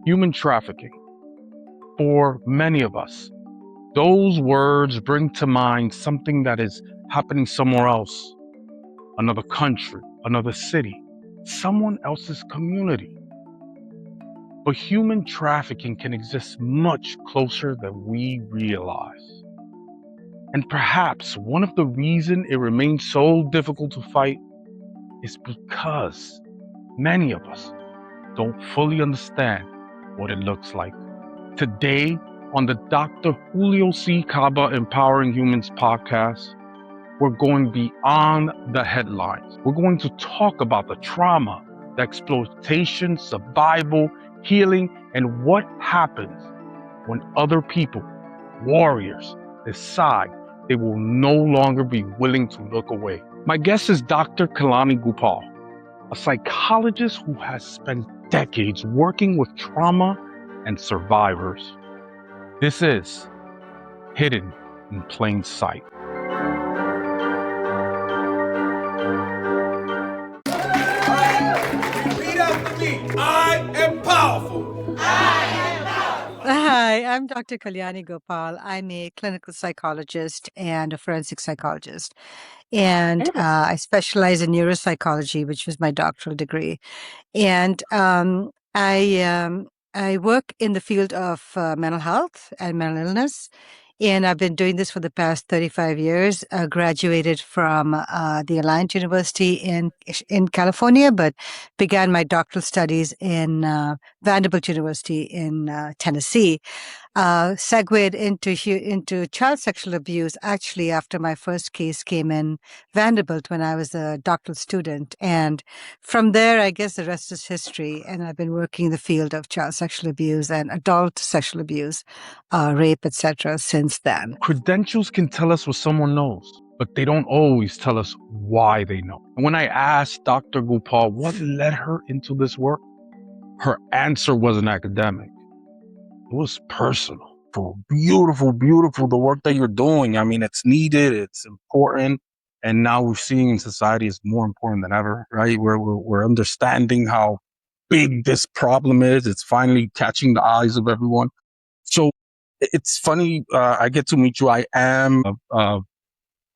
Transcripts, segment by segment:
Human trafficking. For many of us, those words bring to mind something that is happening somewhere else, another country, another city, someone else's community. But human trafficking can exist much closer than we realize. And perhaps one of the reasons it remains so difficult to fight is because many of us don't fully understand what it looks like. Today, on the Dr. Julio C. Caba Empowering Humans Podcast, we're going beyond the headlines. We're going to talk about the trauma, the exploitation, survival, healing, and what happens when other people, warriors, decide they will no longer be willing to look away. My guest is Dr. Kalyani Gopal, a psychologist who has spent decades working with trauma and survivors. This is Hidden in Plain Sight. Repeat after me. I am powerful. Hi, I'm Dr. Kalyani Gopal. I'm a clinical psychologist and a forensic psychologist. And I specialize in neuropsychology, which was my doctoral degree. And I work in the field of mental health and mental illness. And I've been doing this for the past 35 years. Graduated from the Alliance University in California, but began my doctoral studies in Vanderbilt University in Tennessee. Segued into child sexual abuse actually after my first case came in Vanderbilt when I was a doctoral student. And from there, I guess the rest is history. And I've been working in the field of child sexual abuse and adult sexual abuse, rape, etc. since then. Credentials can tell us what someone knows, but they don't always tell us why they know. And when I asked Dr. Gopal what led her into this work, her answer wasn't academic. It was personal. Beautiful, the work that you're doing. I mean, it's needed, it's important. And now we're seeing in society it's more important than ever, right? We're understanding how big this problem is. It's finally catching the eyes of everyone. So it's funny, I get to meet you. I am, I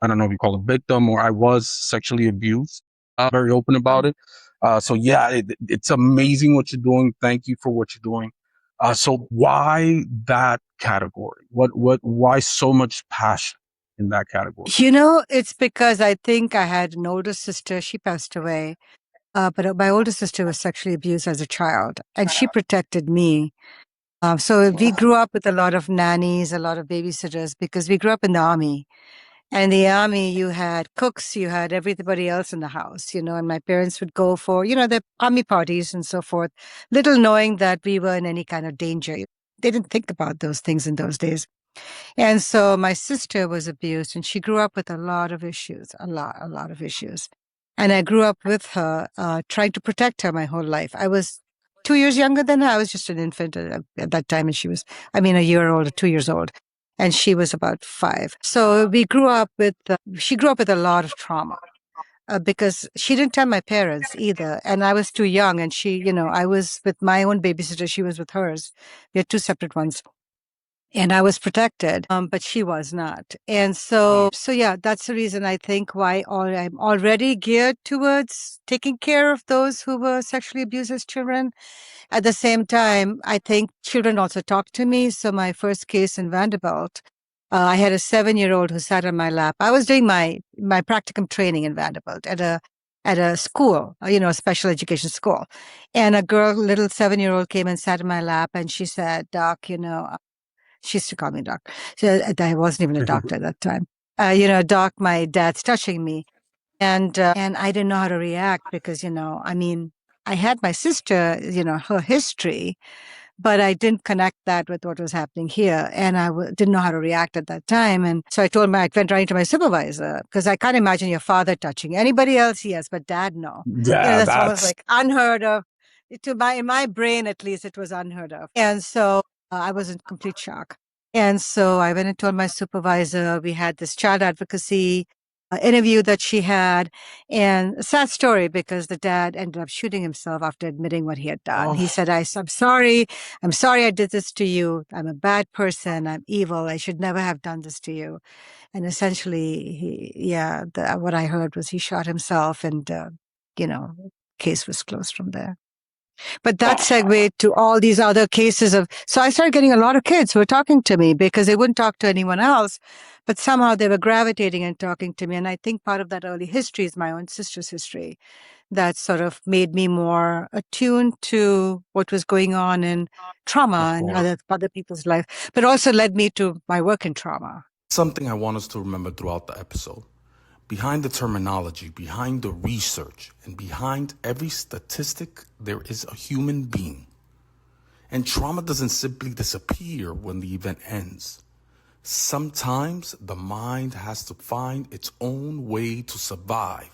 don't know if you call it victim, or I was sexually abused. Very open about it. So yeah, it's amazing what you're doing. Thank you for what you're doing. So why that category? Why so much passion in that category? You know, it's because I think I had an older sister. She passed away. But my older sister was sexually abused as a child, and she protected me. So we grew up with a lot of nannies, a lot of babysitters, because we grew up in the army. And in the army, you had cooks, you had everybody else in the house, and my parents would go for, the army parties and so forth, little knowing that we were in any kind of danger. They didn't think about those things in those days. And so my sister was abused, and she grew up with a lot of issues, a lot of issues. And I grew up with her, trying to protect her my whole life. I was 2 years younger than her. I was just an infant at that time, and she was, a year old or 2 years old, and she was about 5. So she grew up with a lot of trauma. Because she didn't tell my parents either. And I was too young, and she, I was with my own babysitter. She was with hers. We had 2 separate ones. And I was protected, but she was not. And so yeah, that's the reason I think why I'm already geared towards taking care of those who were sexually abused as children. At the same time, I think children also talk to me. So my first case in Vanderbilt, I had a 7-year-old who sat on my lap. I was doing my practicum training in Vanderbilt at a school, a special education school. And a little 7-year-old came and sat on my lap, and she said, "Doc, she used to call me doc. So I wasn't even a doctor at that time. Doc, my dad's touching me. And I didn't know how to react because, I had my sister, her history, but I didn't connect that with what was happening here. And I didn't know how to react at that time. And so I went right to my supervisor, because I can't imagine your father touching anybody else. Yes, but dad, no. Yeah, that's almost like unheard of. In my brain, at least, it was unheard of. And so I was in complete shock. And so I went and told my supervisor. We had this child advocacy interview that she had. And a sad story because the dad ended up shooting himself after admitting what he had done. He Oh, said, I'm sorry. I'm sorry I did this to you. I'm a bad person. I'm evil. I should never have done this to you. And essentially, what I heard was he shot himself and, case was closed from there. But that segued to all these other cases so I started getting a lot of kids who were talking to me because they wouldn't talk to anyone else, but somehow they were gravitating and talking to me. And I think part of that early history is my own sister's history that sort of made me more attuned to what was going on in trauma of and course. other people's life, but also led me to my work in trauma. Something I want us to remember throughout the episode. Behind the terminology, behind the research, and behind every statistic, there is a human being. And trauma doesn't simply disappear when the event ends. Sometimes the mind has to find its own way to survive.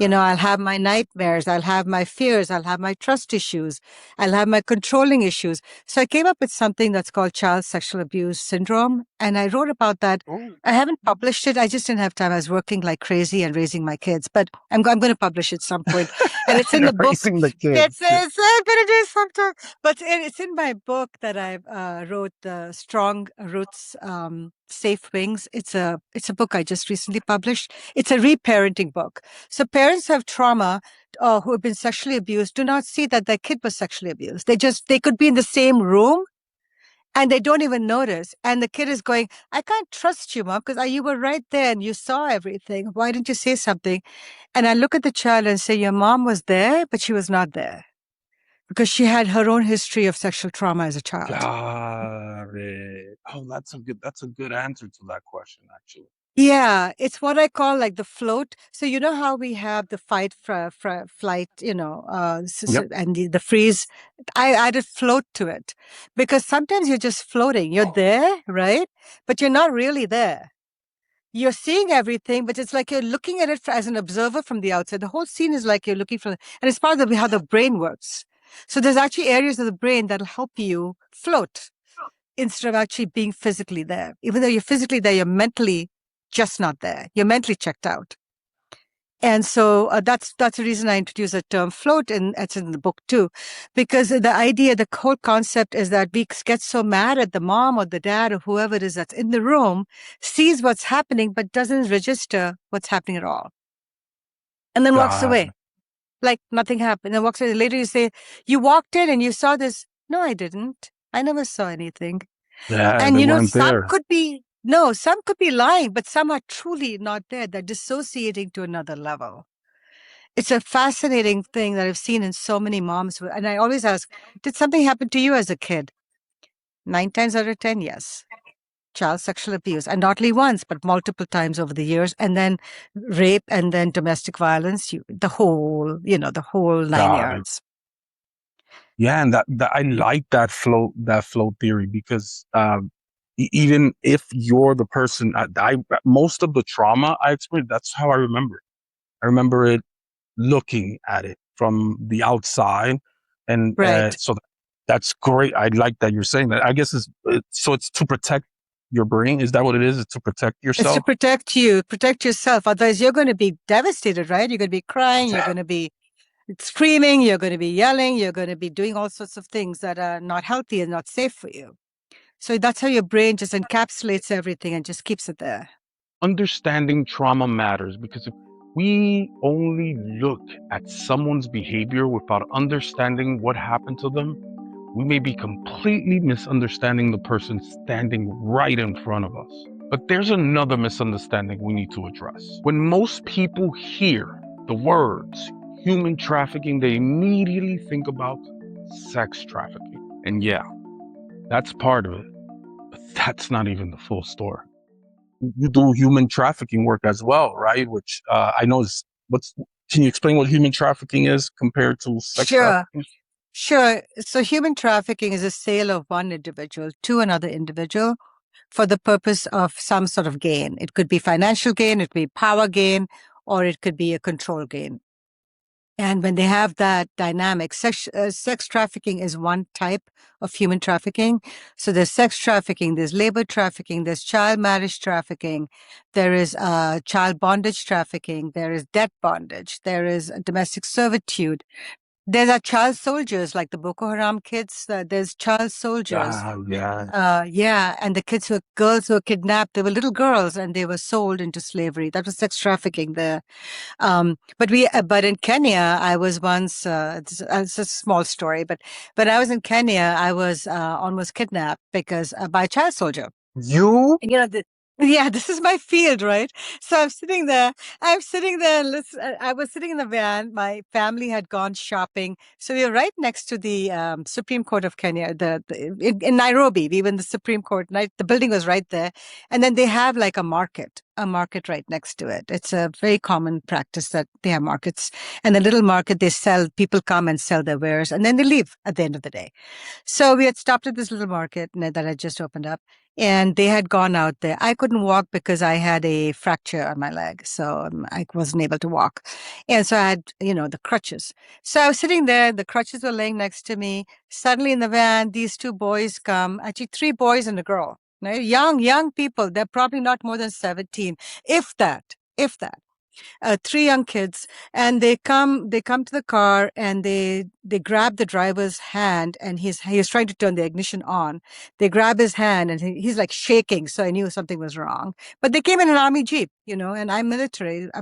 I'll have my nightmares, I'll have my fears, I'll have my trust issues, I'll have my controlling issues. So I came up with something that's called child sexual abuse syndrome. And I wrote about that. Oh, I haven't published it. I just didn't have time. I was working like crazy and raising my kids, but I'm going to publish it some point. And it's in the book. raising the kids. It's I'm going to do sometime. But it's in my book that I wrote, The Strong Roots, Safe Wings. It's a book I just recently published. It's a reparenting book. So parents have trauma who have been sexually abused do not see that their kid was sexually abused. They could be in the same room and they don't even notice. And the kid is going, I can't trust you, mom, because you were right there and you saw everything. Why didn't you say something? And I look at the child and say, your mom was there, but she was not there because she had her own history of sexual trauma as a child. Got it. Oh, that's a good answer to that question, actually. Yeah, it's what I call like the float. So you know how we have the fight, flight, Yep. and the freeze. I added float to it because sometimes you're just floating. You're there, right? But you're not really there. You're seeing everything, but it's like you're looking at it as an observer from the outside. The whole scene is like you're looking from, and it's part of how the brain works. So there's actually areas of the brain that'll help you float instead of actually being physically there. Even though you're physically there, you're mentally just not there. You're mentally checked out. And so that's the reason I introduced the term float, and it's in the book too, because the idea, the whole concept is that we get so mad at the mom or the dad or whoever it is that's in the room, sees what's happening, but doesn't register what's happening at all. And then walks Got away. Like nothing happened. And walks away. Later you say, you walked in and you saw this. No, I didn't. I never saw anything. Yeah, And they weren't some there. could be lying, but some are truly not there. They're dissociating to another level. It's a fascinating thing that I've seen in so many moms. And I always ask, did something happen to you as a kid? 9 times out of 10, yes. Child sexual abuse, and not only once, but multiple times over the years, and then rape, and then domestic violence, the whole 9 Got it. yards. Yeah, and that I like that flow theory because even if you're the person, I most of the trauma I experienced, that's how I remember it. I remember it looking at it from the outside, and Right. so that's great. I like that you're saying that. I guess it's to protect your brain. Is that what it is? It's to protect It's yourself. to protect you, protect yourself. Otherwise, you're going to be devastated, right? You're going to be crying. You're going to be screaming. You're going to be yelling. You're going to be doing all sorts of things that are not healthy and not safe for you. So that's how your brain just encapsulates everything and just keeps it there. Understanding trauma matters because if we only look at someone's behavior without understanding what happened to them, we may be completely misunderstanding the person standing right in front of us. But there's another misunderstanding we need to address. When most people hear the words human trafficking, they immediately think about sex trafficking. And yeah, that's part of it, but that's not even the full story. You do human trafficking work as well, right? Which I know is can you explain what human trafficking is compared to sex trafficking? Sure. So human trafficking is a sale of one individual to another individual for the purpose of some sort of gain. It could be financial gain, it could be power gain, or it could be a control gain. And when they have that dynamic, sex trafficking is one type of human trafficking. So there's sex trafficking, there's labor trafficking, there's child marriage trafficking, there is child bondage trafficking, there is debt bondage, there is domestic servitude. There's child soldiers like the Boko Haram kids. There's child soldiers. Yeah, and the girls who were kidnapped, they were little girls and they were sold into slavery. That was sex trafficking there. But in Kenya, I was once, it's a small story, but I was in Kenya, I was almost kidnapped because by a child soldier. You? And, yeah, this is my field, right? So I'm sitting there. I was sitting in the van. My family had gone shopping. So we were right next to the Supreme Court of Kenya, in Nairobi. We were in the Supreme Court. The building was right there. And then they have like a market right next to it. It's a very common practice that they have markets. And the little market, people come and sell their wares and then they leave at the end of the day. So we had stopped at this little market that had just opened up. And they had gone out there. I couldn't walk because I had a fracture on my leg. So I wasn't able to walk. And so I had, the crutches. So I was sitting there. The crutches were laying next to me. Suddenly in the van, these two boys come, actually 3 boys and a girl, right? Young people. They're probably not more than 17, if that. 3 young kids, and they come to the car and they grab the driver's hand, and he was trying to turn the ignition on. They grab his hand and he's like shaking. So I knew something was wrong, but they came in an army Jeep, and I'm a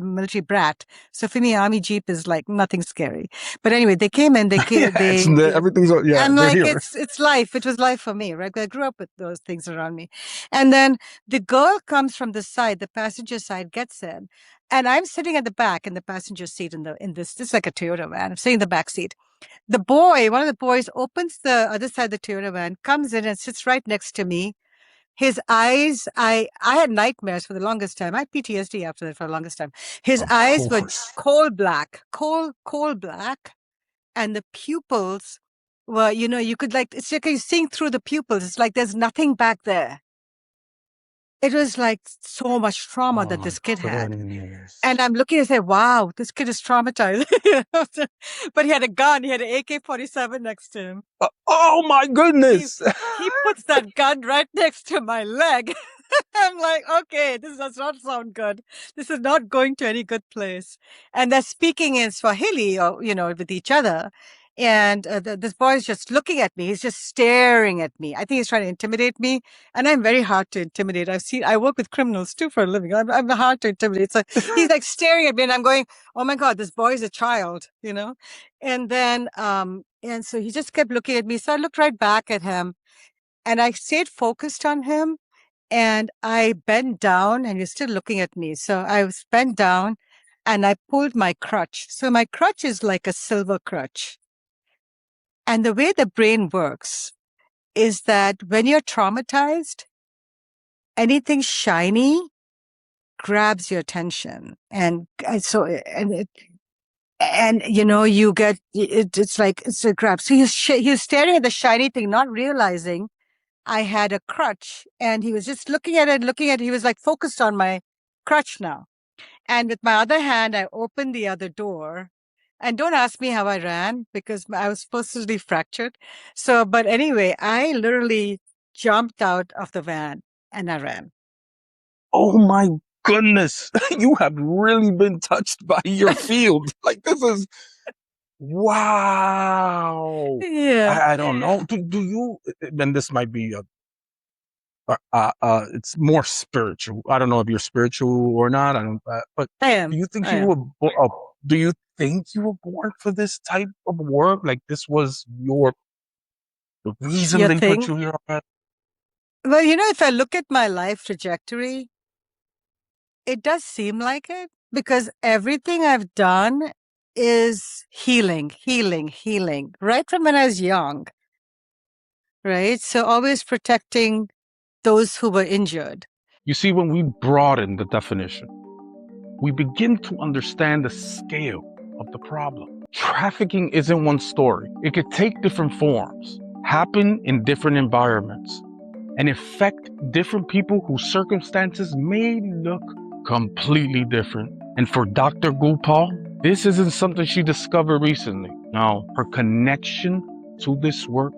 military brat. So for me, army Jeep is like nothing scary. But anyway, they came in, everything's, I'm they're like, here. it's life. It was life for me, right? I grew up with those things around me. And then the girl comes from the side, the passenger side, gets in. And I'm sitting at the back in the passenger seat this is like a Toyota van. I'm sitting in the back seat. One of the boys opens the other side of the Toyota van, comes in and sits right next to me. His eyes, I had nightmares for the longest time. I had PTSD after that for the longest time. His eyes were coal black. And the pupils were, you could it's like you're seeing through the pupils. It's like there's nothing back there. It was like so much trauma that this kid had. And I'm looking and say, wow, this kid is traumatized. But he had a gun. He had an AK-47 next to him. Oh my goodness. He puts that gun right next to my leg. I'm like, okay, this does not sound good. This is not going to any good place. And they're speaking in Swahili, with each other. And this boy is just looking at me. He's just staring at me. I think he's trying to intimidate me. And I'm very hard to intimidate. I work with criminals too for a living. I'm hard to intimidate. So he's like staring at me and I'm going, oh my God, this boy is a child, And then, and so he just kept looking at me. So I looked right back at him and I stayed focused on him. And I bent down and you're still looking at me. So I was bent down and I pulled my crutch. So my crutch is like a silver crutch. And the way the brain works is that when you're traumatized, anything shiny grabs your attention. And so, you get, it's like, it's a grab. So he was staring at the shiny thing, not realizing I had a crutch, and he was just looking at it. He was like focused on my crutch now. And with my other hand, I opened the other door. And don't ask me how I ran because I was supposedly fractured. So, but anyway, I literally jumped out of the van and I ran. Oh my goodness. You have really been touched by your field. Like this is, wow. Yeah. I don't know. Do you, and this might be it's more spiritual. I don't know if you're spiritual or not. But I am. Do you think do you think you were born for this type of work? Like this was the reason they put you here? Well, if I look at my life trajectory, it does seem like it because everything I've done is healing, right from when I was young, right? So always protecting those who were injured. You see, when we broaden the definition, we begin to understand the scale of the problem. Trafficking isn't one story. It could take different forms, happen in different environments, and affect different people whose circumstances may look completely different. And for Dr. Gopal, This isn't something she discovered recently. Now, her connection to this work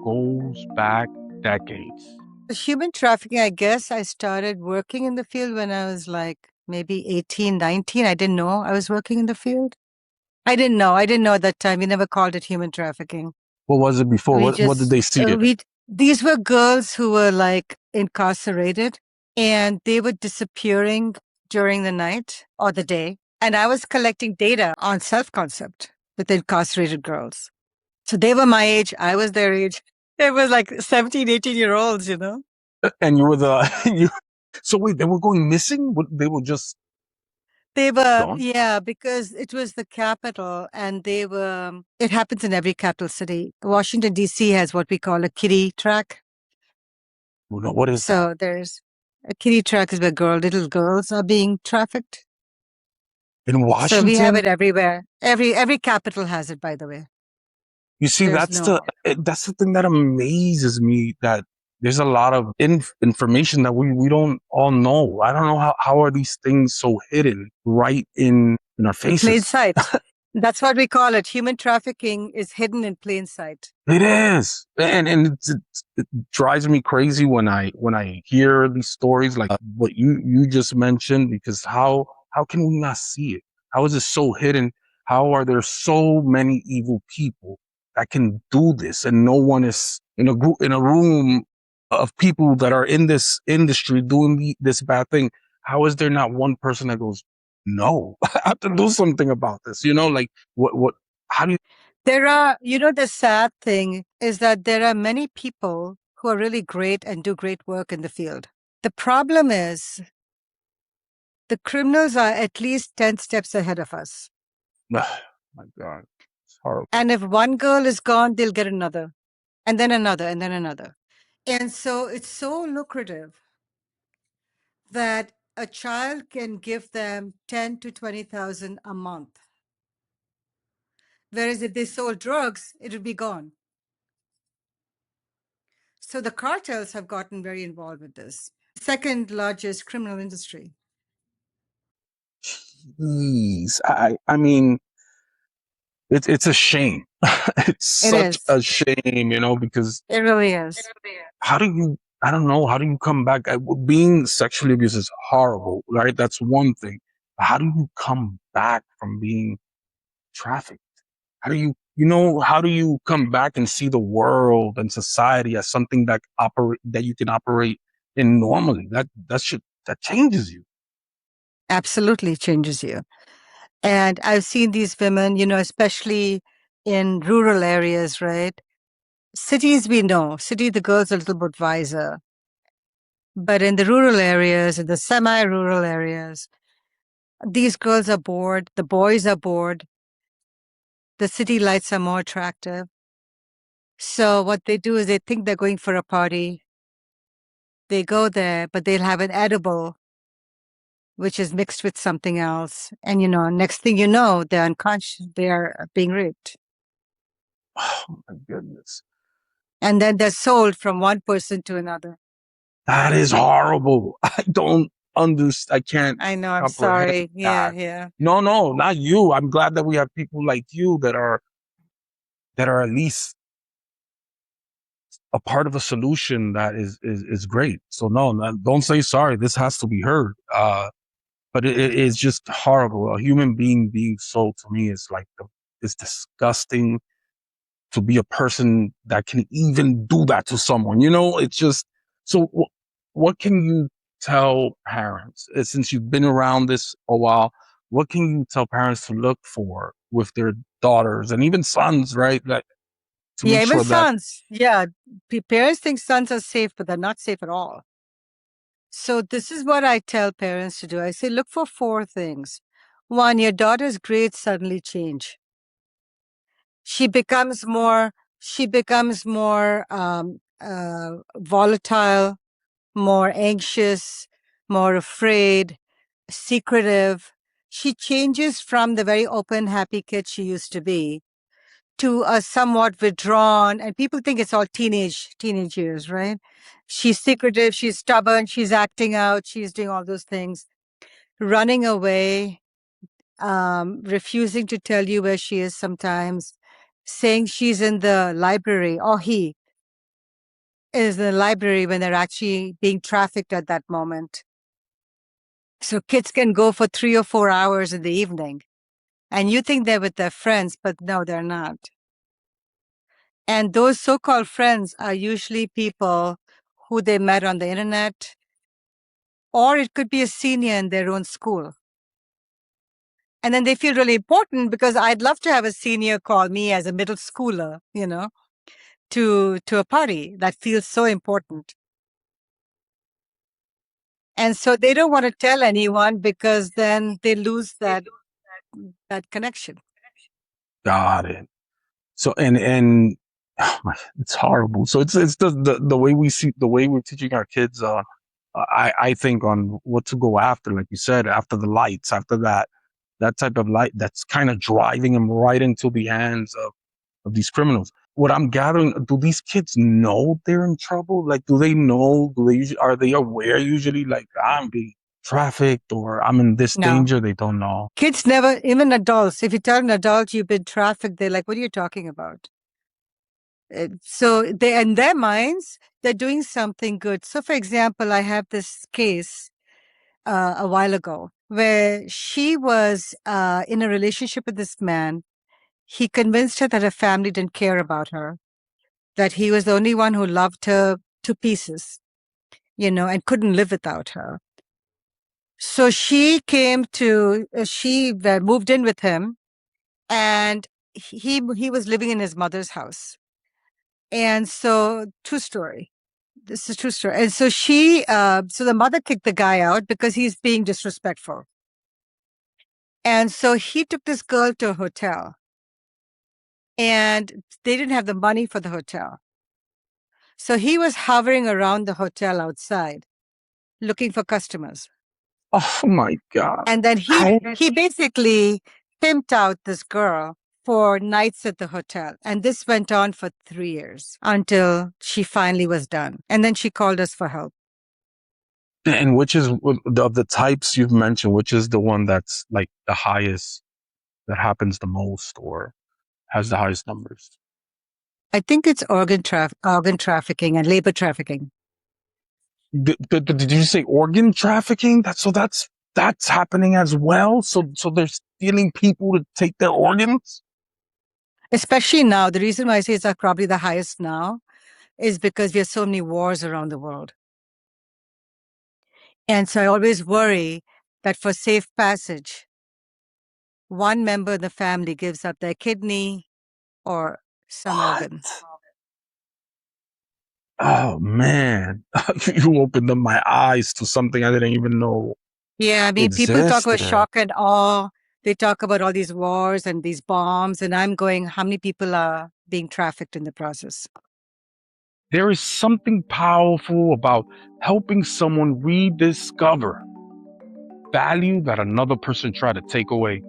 goes back decades. Human trafficking, I guess I started working in the field when I was like maybe 18, 19. I didn't know I was working in the field. I didn't know. I didn't know at that time. We never called it human trafficking. What was it before? We What did just, they see it? these were girls who were like incarcerated and they were disappearing during the night or the day. And I was collecting data on self-concept with incarcerated girls. So they were my age. I was their age. It was like 17, 18-year-olds, you know? And you were the so wait, they were going missing? They were just They were, gone? yeah, because it was the capital and they were, it happens in every capital city. Washington, D.C. has what we call a kiddie track. Well, no, what is that? So there's a kiddie track is where little girls are being trafficked. In So we have Washington? it everywhere. Every capital has it, by the way. You see, There's that's the thing that amazes me, that there's a lot of information that we don't all know. I don't know how are these things so hidden right in our plain faces. sight. That's what we call it. Human trafficking is hidden in plain sight. It is, and it drives me crazy when I hear these stories like what you just mentioned. Because how can we not see it? How is it so hidden? How are there so many evil people that can do this, and no one is in a room of people that are in this industry doing this bad thing? How is there not one person that goes, no, I have to do something about this? Like what? How do you? There are, the sad thing is that there are many people who are really great and do great work in the field. The problem is the criminals are at least 10 steps ahead of us. My God, it's horrible. And if one girl is gone, they'll get another, and then another, and then another. And so it's so lucrative that a child can give them 10 to 20,000 a month. Whereas if they sold drugs, it would be gone. So the cartels have gotten very involved with this. Second largest criminal industry. Jeez, I mean, it's a shame. It's It such is. a shame, because It really is. how do you? I don't know. How do you come back? Being sexually abused is horrible, right? That's one thing. But how do you come back from being trafficked? How do you? How do you come back and see the world and society as something that you can operate in normally? That changes you. Absolutely changes you. And I've seen these women, especially in rural areas, right? Cities, we know. City, the girls are a little bit wiser. But in the rural areas, in the semi-rural areas, these girls are bored. The boys are bored. The city lights are more attractive. So what they do is they think they're going for a party. They go there, but they'll have an edible, which is mixed with something else. And, next thing you know, they're unconscious. They are being raped. Oh my goodness. And then they're sold from one person to another. That is horrible. I don't understand. I can't I know. I'm comprehend sorry. Yeah, that. yeah. No, not you. I'm glad that we have people like you that are at least a part of a solution that is great. So don't say sorry. This has to be heard. But it is just horrible. A human being sold, to me, is like it's disgusting to be a person that can even do that to someone. It's just so. What can you tell parents, since you've been around this a while? What can you tell parents to look for with their daughters and even sons, right? That to Yeah, make even sure that sons. Yeah. Parents think sons are safe, but they're not safe at all. So this is what I tell parents to do. I say, look for 4 things. 1, your daughter's grades suddenly change. She becomes more volatile, more anxious, more afraid, secretive. She changes from the very open, happy kid she used to be to a somewhat withdrawn, and people think it's all teenage years, right? She's secretive, she's stubborn, she's acting out, she's doing all those things, running away, refusing to tell you where she is sometimes, saying she's in the library, or he is in the library when they're actually being trafficked at that moment. So kids can go for 3 or 4 hours in the evening, and you think they're with their friends, but no, they're not. And those so-called friends are usually people who they met on the internet, or it could be a senior in their own school. And then they feel really important because I'd love to have a senior call me as a middle schooler, to a party that feels so important. And so they don't want to tell anyone because then they lose that connection. Got it. So and it's horrible. So it's the way we see, the way we're teaching our kids. I think on what to go after, like you said, after the lights, after that type of light, that's kind of driving them right into the hands of these criminals. What I'm gathering, do these kids know they're in trouble? Like, do they know? Are they aware usually? Like, I'm being trafficked or I'm in this No. danger. They don't know. Kids never, even adults, if you tell an adult you've been trafficked, they're like, what are you talking about? So they, in their minds, they're doing something good. So for example, I have this case a while ago where she was in a relationship with this man. He convinced her that her family didn't care about her, that he was the only one who loved her to pieces, and couldn't live without her. So she moved in with him, and he was living in his mother's house. And so, true story. This is a true story. And so so the mother kicked the guy out because he's being disrespectful. And so he took this girl to a hotel, and they didn't have the money for the hotel. So he was hovering around the hotel outside, looking for customers. Oh my God. And then he basically pimped out this girl for nights at the hotel. And this went on for 3 years until she finally was done. And then she called us for help. And which is of the types you've mentioned, which is the one that's like the highest, that happens the most or has the highest numbers? I think it's organ trafficking and labor trafficking. Did you say organ trafficking? That's happening as well. So they're stealing people to take their organs. Especially now, the reason why I say it's probably the highest now is because we have so many wars around the world. And so I always worry that for safe passage, one member of the family gives up their kidney or some organ. Oh man, you opened up my eyes to something I didn't even know. Yeah, I mean, people talk about existed. shock and awe. They talk about all these wars and these bombs, and I'm going, how many people are being trafficked in the process? There is something powerful about helping someone rediscover value that another person tried to take away.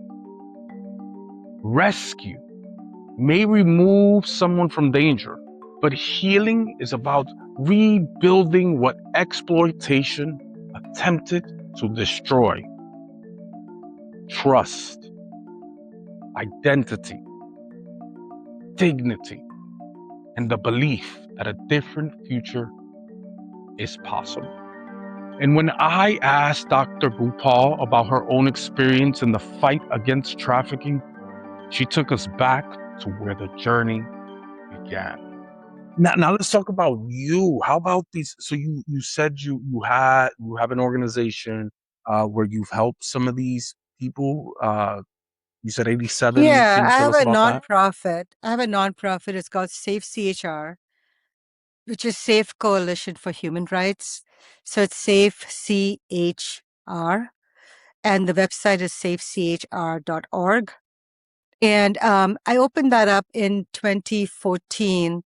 Rescue may remove someone from danger, but healing is about rebuilding what exploitation attempted to destroy. Trust, identity, dignity, and the belief that a different future is possible. And when I asked Dr. Gopal about her own experience in the fight against trafficking, she took us back to where the journey began. Now let's talk about you. How about these? So you said you have an organization where you've helped some of these people. You said 87. Yeah, Can you I tell have us a about that? nonprofit. It's called SAFECHR, which is Safe Coalition for Human Rights. So it's SAFECHR, and the website is safechr.org. And I opened that up in 2014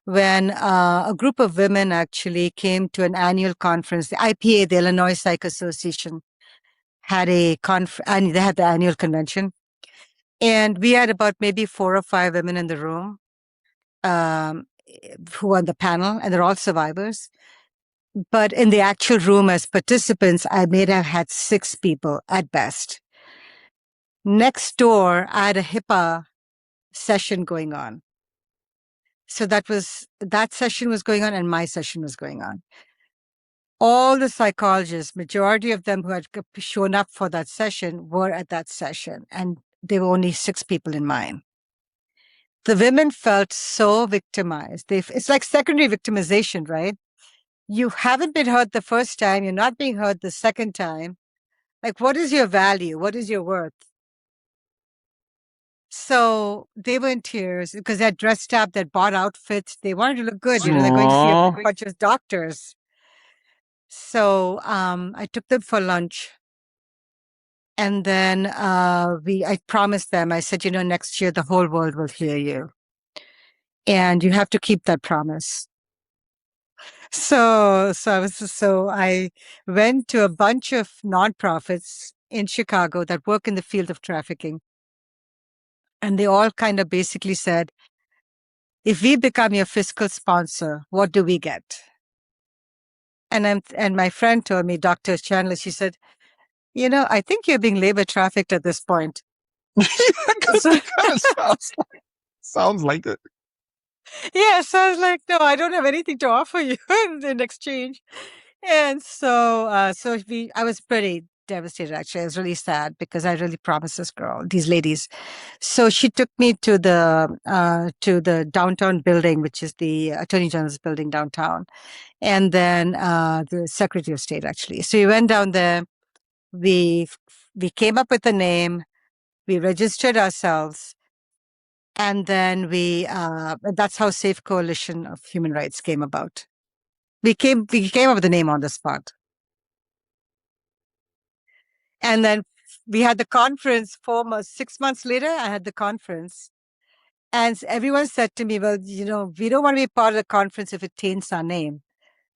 when a group of women actually came to an annual conference. The IPA, the Illinois Psych Association, had and they had the annual convention. And we had about maybe 4 or 5 women in the room who were on the panel, and they're all survivors. But in the actual room as participants, I may have had 6 people at best. Next door, I had a HIPAA session going on. So that session was going on and my session was going on. All the psychologists, majority of them who had shown up for that session were at that session, and there were only 6 people in mine. The women felt so victimized. It's like secondary victimization, right? You haven't been heard the first time. You're not being heard the second time. Like, what is your value? What is your worth? So they were in tears because they'd dressed up, they'd bought outfits. They wanted to look good. They're going to see a bunch of doctors. So I took them for lunch. And then I promised them, I said, next year the whole world will hear you. And you have to keep that promise. So I went to a bunch of nonprofits in Chicago that work in the field of trafficking. And they all kind of basically said, if we become your fiscal sponsor, what do we get? And my friend told me, Dr. Chandler, she said, I think you're being labor trafficked at this point. Sounds like it. Yeah, so I was like, no, I don't have anything to offer you in exchange. And so I was pretty devastated, actually. I was really sad because I really promised these ladies. So she took me to the downtown building, which is the Attorney General's building downtown. And then the Secretary of State, actually. So we went down there. We came up with a name. We registered ourselves. And then that's how Safe Coalition of Human Rights came about. We came up with the name on the spot. And then we had the conference 6 months later. I had the conference. And everyone said to me, well, we don't want to be part of the conference if it taints our name.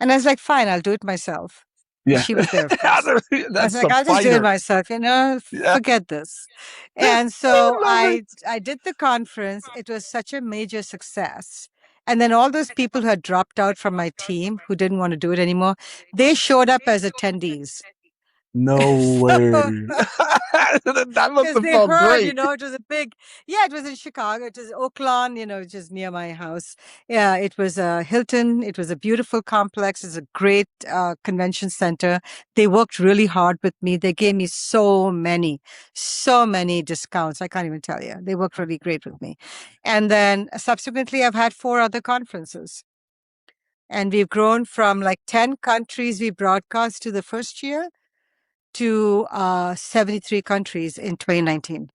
And I was like, fine, I'll do it myself. Yeah. She was there, of course. I was like, I'll just do it myself, forget this. And so I did the conference. It was such a major success. And then all those people who had dropped out from my team who didn't want to do it anymore, they showed up as attendees. No way. That must have felt great. It was it was in Chicago. It was Oaklawn, which is near my house. Yeah, it was a Hilton. It was a beautiful complex. It's a great convention center. They worked really hard with me. They gave me so many discounts. I can't even tell you. They worked really great with me. And then subsequently, I've had 4 other conferences. And we've grown from like 10 countries we broadcast to the first year to 73 countries in 2019.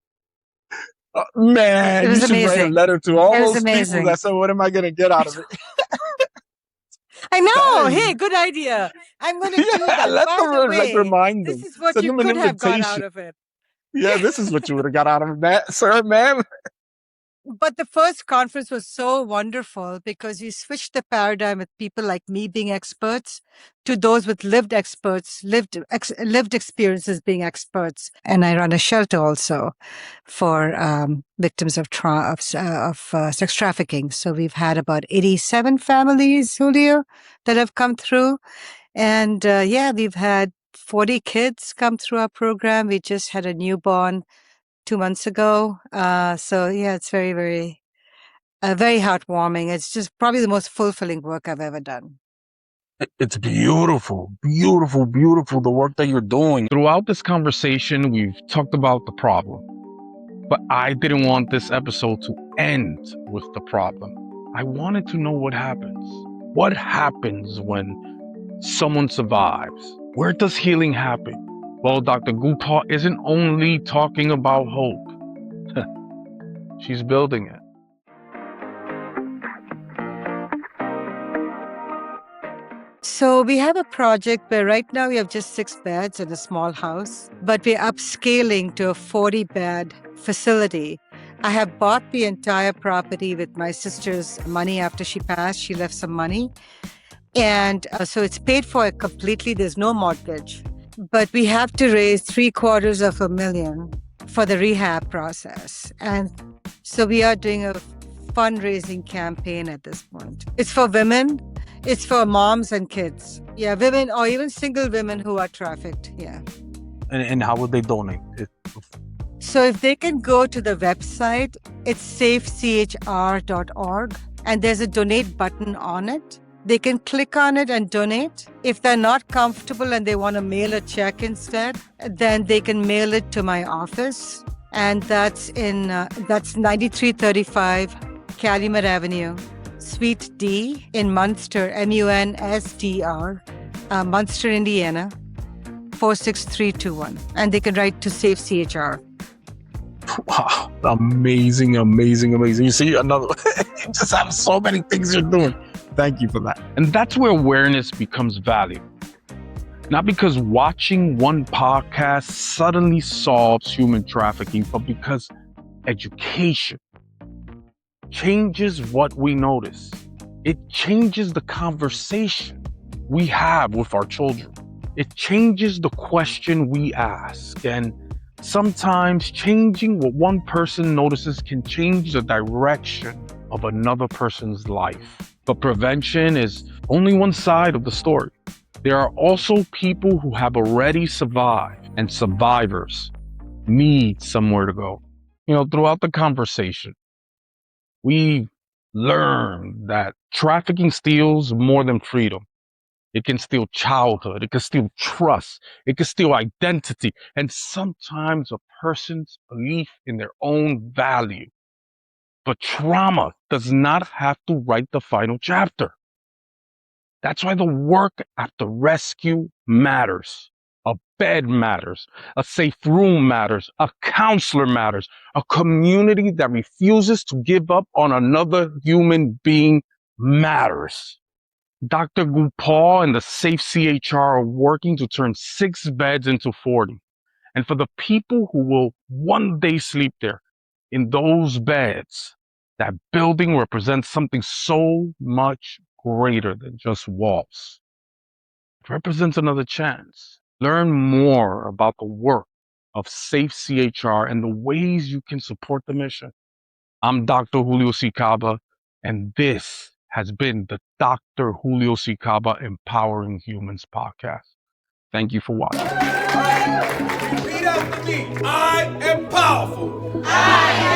Man, it was you should amazing. write a letter to all those people that said, what am I going to get out of it? I know. Hey, good idea. I'm going to do that. Let them remind them. This is what you could have got out of it. Yeah, this is what you would have got out of it, sir, ma'am. But the first conference was so wonderful because we switched the paradigm with people like me being experts to those with lived experiences being experts. And I run a shelter also for victims of sex trafficking. So we've had about 87 families, Julio, that have come through. And we've had 40 kids come through our program. We just had a newborn 2 months ago. It's very, very, very heartwarming. It's just probably the most fulfilling work I've ever done. It's beautiful, beautiful, beautiful, the work that you're doing. Throughout this conversation, we've talked about the problem, but I didn't want this episode to end with the problem. I wanted to know what happens. What happens when someone survives? Where does healing happen? Well, Dr. Gopal isn't only talking about hope. She's building it. So we have a project where right now we have just 6 beds in a small house, but we're upscaling to a 40-bed facility. I have bought the entire property with my sister's money after she passed. She left some money. And so it's paid for completely. There's no mortgage. But we have to raise $750,000 for the rehab process. And so we are doing a fundraising campaign at this point. It's for women. It's for moms and kids. Yeah, women or even single women who are trafficked. Yeah. And how would they donate? So if they can go to the website, it's safechr.org, and there's a donate button on it. They can click on it and donate. If they're not comfortable and they want to mail a check instead, then they can mail it to my office. And that's 9335 Calumet Avenue, Suite D in Munster, MUNSDR, Munster, Indiana, 46321. And they can write to SafeCHR. Wow. Amazing. You see, another, you just have so many things you're doing. Thank you for that. And that's where awareness becomes valuable. Not because watching one podcast suddenly solves human trafficking, but because education changes what we notice. It changes the conversation we have with our children. It changes the question we ask. And sometimes changing what one person notices can change the direction of another person's life. But prevention is only one side of the story. There are also people who have already survived, and survivors need somewhere to go. Throughout the conversation, we learned that trafficking steals more than freedom. It can steal childhood. It can steal trust. It can steal identity, and sometimes a person's belief in their own value. But trauma does not have to write the final chapter. That's why the work after rescue matters. A bed matters. A safe room matters. A counselor matters. A community that refuses to give up on another human being matters. Dr. Gopal and the SAFECHR are working to turn 6 beds into 40. And for the people who will one day sleep there, in those beds, that building represents something so much greater than just walls. It represents another chance. Learn more about the work of SAFECHR and the ways you can support the mission. I'm Dr. Julio C. Caba, and this has been the Dr. Julio C. Caba Empowering Humans Podcast. Thank you for watching. Repeat after me. I am powerful. I